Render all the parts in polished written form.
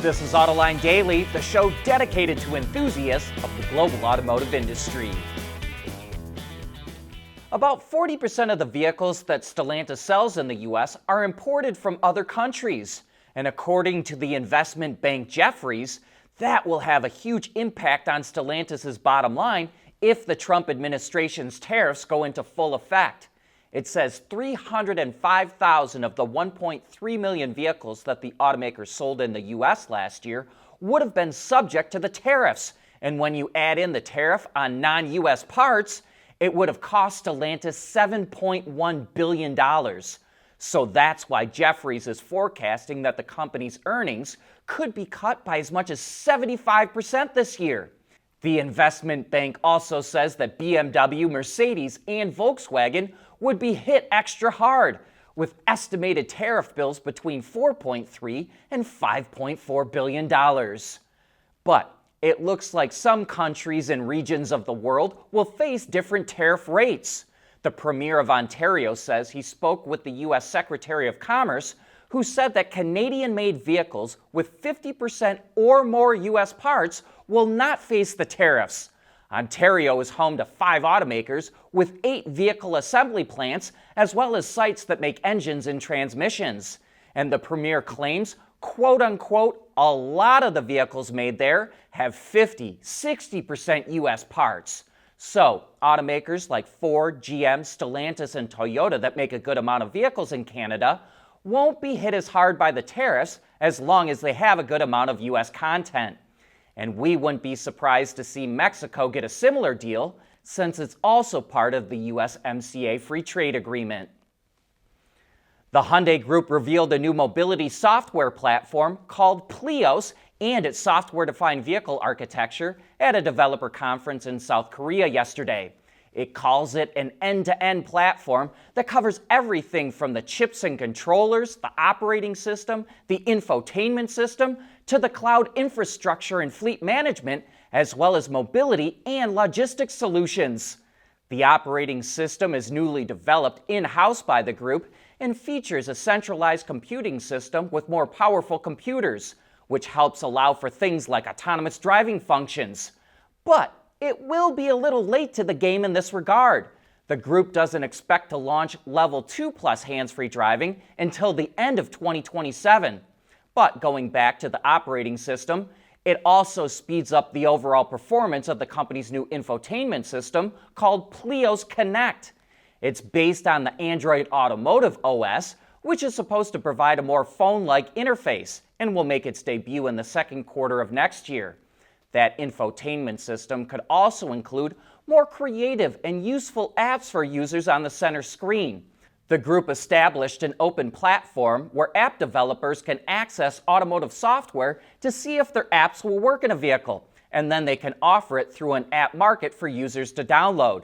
This is Autoline Daily, the show dedicated to enthusiasts of the global automotive industry. About 40% of the vehicles that Stellantis sells in the U.S. are imported from other countries. And according to the investment bank Jefferies, that will have a huge impact on Stellantis' bottom line if the Trump administration's tariffs go into full effect. It says 305,000 of the 1.3 million vehicles that the automaker sold in the U.S. last year would have been subject to the tariffs. And when you add in the tariff on non-U.S. parts, it would have cost Stellantis $7.1 billion. So that's why Jefferies is forecasting that the company's earnings could be cut by as much as 75% this year. The investment bank also says that BMW, Mercedes, and Volkswagen would be hit extra hard, with estimated tariff bills between $4.3 and $5.4 billion. But it looks like some countries and regions of the world will face different tariff rates. The Premier of Ontario says he spoke with the U.S. Secretary of Commerce, who said that Canadian-made vehicles with 50% or more U.S. parts will not face the tariffs. Ontario is home to 5 automakers with 8 vehicle assembly plants, as well as sites that make engines and transmissions. And the Premier claims, quote unquote, a lot of the vehicles made there have 50-60% U.S. parts. So, automakers like Ford, GM, Stellantis, and Toyota that make a good amount of vehicles in Canada won't be hit as hard by the tariffs as long as they have a good amount of U.S. content. And we wouldn't be surprised to see Mexico get a similar deal, since it's also part of the USMCA free trade agreement. The Hyundai Group revealed a new mobility software platform called Plios and its software-defined vehicle architecture at a developer conference in South Korea yesterday. It calls it an end-to-end platform that covers everything from the chips and controllers, the operating system, the infotainment system, to the cloud infrastructure and fleet management, as well as mobility and logistics solutions. The operating system is newly developed in-house by the group and features a centralized computing system with more powerful computers, which helps allow for things like autonomous driving functions. But it will be a little late to the game in this regard. The group doesn't expect to launch Level 2 plus hands-free driving until the end of 2027. But going back to the operating system, it also speeds up the overall performance of the company's new infotainment system called Plios Connect. It's based on the Android Automotive OS, which is supposed to provide a more phone-like interface and will make its debut in the second quarter of next year. That infotainment system could also include more creative and useful apps for users on the center screen. The group established an open platform where app developers can access automotive software to see if their apps will work in a vehicle, and then they can offer it through an app market for users to download.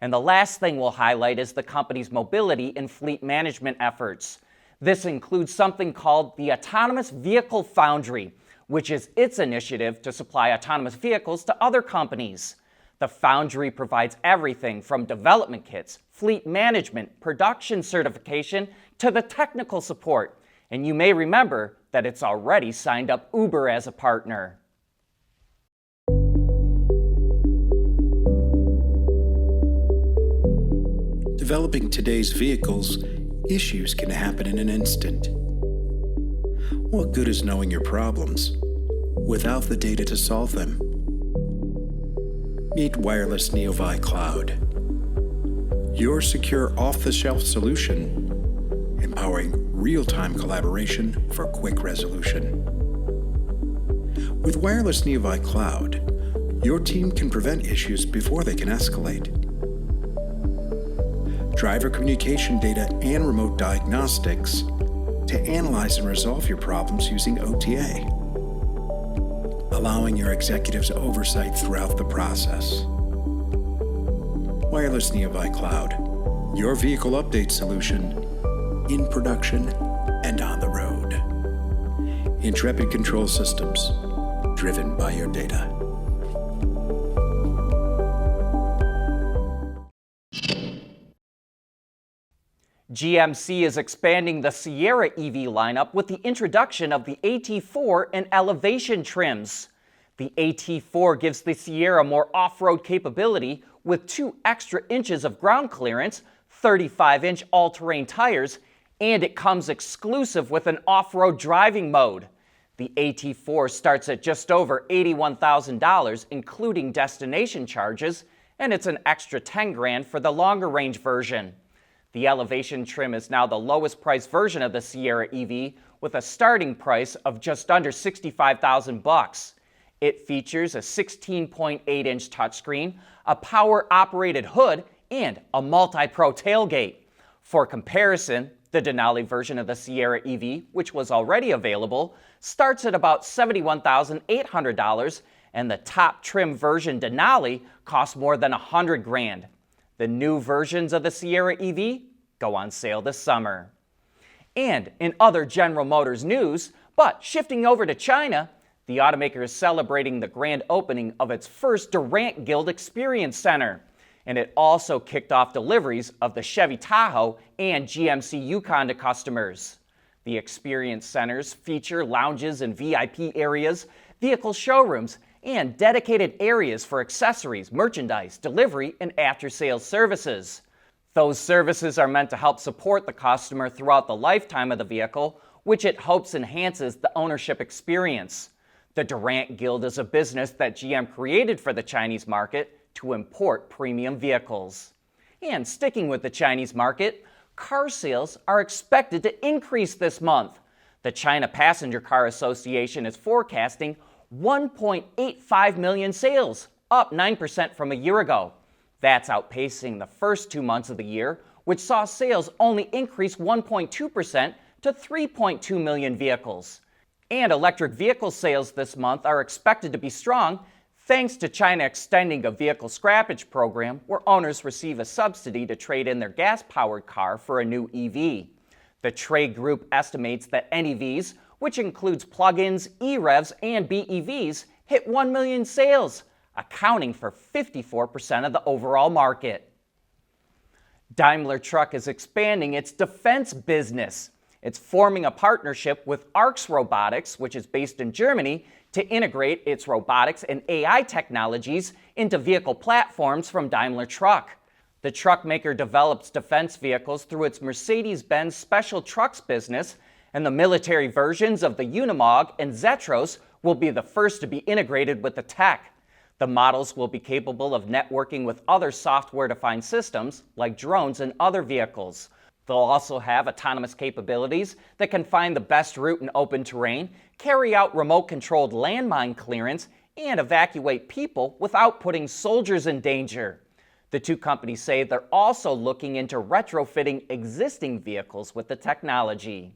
And the last thing we'll highlight is the company's mobility and fleet management efforts. This includes something called the Autonomous Vehicle Foundry, which is its initiative to supply autonomous vehicles to other companies. The Foundry provides everything from development kits, fleet management, production certification, to the technical support. And you may remember that it's already signed up Uber as a partner. Developing today's vehicles, issues can happen in an instant. What good is knowing your problems without the data to solve them? Meet Wireless Neovi Cloud, your secure off-the-shelf solution, empowering real-time collaboration for quick resolution. With Wireless Neovi Cloud, your team can prevent issues before they can escalate. Driver communication data and remote diagnostics to analyze and resolve your problems using OTA, allowing your executives oversight throughout the process. Wireless Neovi Cloud, your vehicle update solution in production and on the road. Intrepid Control Systems, driven by your data. GMC is expanding the Sierra EV lineup with the introduction of the AT4 and Elevation trims. The AT4 gives the Sierra more off-road capability with 2 extra inches of ground clearance, 35-inch all-terrain tires, and it comes exclusive with an off-road driving mode. The AT4 starts at just over $81,000, including destination charges, and it's an extra $10,000 for the longer range version. The Elevation trim is now the lowest priced version of the Sierra EV with a starting price of just under $65,000. It features a 16.8-inch touchscreen, a power-operated hood, and a multi-pro tailgate. For comparison, the Denali version of the Sierra EV, which was already available, starts at about $71,800, and the top trim version Denali costs more than $100,000. The new versions of the Sierra EV go on sale this summer. And in other General Motors news, but shifting over to China, the automaker is celebrating the grand opening of its first Durant Guild Experience Center. And it also kicked off deliveries of the Chevy Tahoe and GMC Yukon to customers. The Experience Centers feature lounges and VIP areas, vehicle showrooms, and dedicated areas for accessories, merchandise, delivery, and after-sales services. Those services are meant to help support the customer throughout the lifetime of the vehicle, which it hopes enhances the ownership experience. The Durant Guild is a business that GM created for the Chinese market to import premium vehicles. And sticking with the Chinese market, car sales are expected to increase this month. The China Passenger Car Association is forecasting 1.85 million sales, up 9% from a year ago. That's outpacing the first 2 months of the year, which saw sales only increase 1.2% to 3.2 million vehicles. And electric vehicle sales this month are expected to be strong thanks to China extending a vehicle scrappage program where owners receive a subsidy to trade in their gas-powered car for a new EV. The trade group estimates that NEVs, which includes plug-ins, e-revs, and BEVs, hit 1 million sales, accounting for 54% of the overall market. Daimler Truck is expanding its defense business. It's forming a partnership with Arx Robotics, which is based in Germany, to integrate its robotics and AI technologies into vehicle platforms from Daimler Truck. The truck maker develops defense vehicles through its Mercedes-Benz special trucks business, and the military versions of the Unimog and Zetros will be the first to be integrated with the tech. The models will be capable of networking with other software-defined systems like drones and other vehicles. They'll also have autonomous capabilities that can find the best route in open terrain, carry out remote-controlled landmine clearance, and evacuate people without putting soldiers in danger. The two companies say they're also looking into retrofitting existing vehicles with the technology.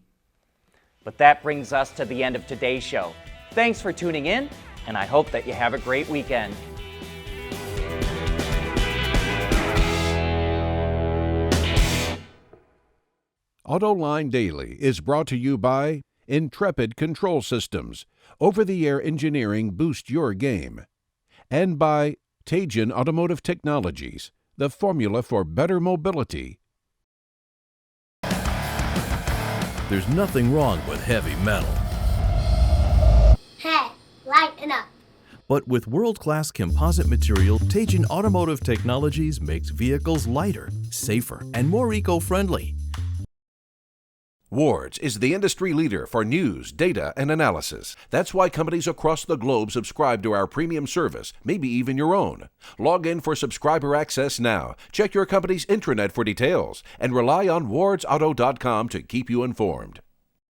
But that brings us to the end of today's show. Thanks for tuning in, and I hope that you have a great weekend. Autoline Daily is brought to you by Intrepid Control Systems. Over-the-air engineering boost your game. And by Teijin Automotive Technologies, the formula for better mobility. There's nothing wrong with heavy metal. Hey, lighten up. But with world-class composite material, Teijin Automotive Technologies makes vehicles lighter, safer, and more eco-friendly. Wards is the industry leader for news, data, and analysis. That's why companies across the globe subscribe to our premium service, maybe even your own. Log in for subscriber access now. Check your company's intranet for details and rely on wardsauto.com to keep you informed.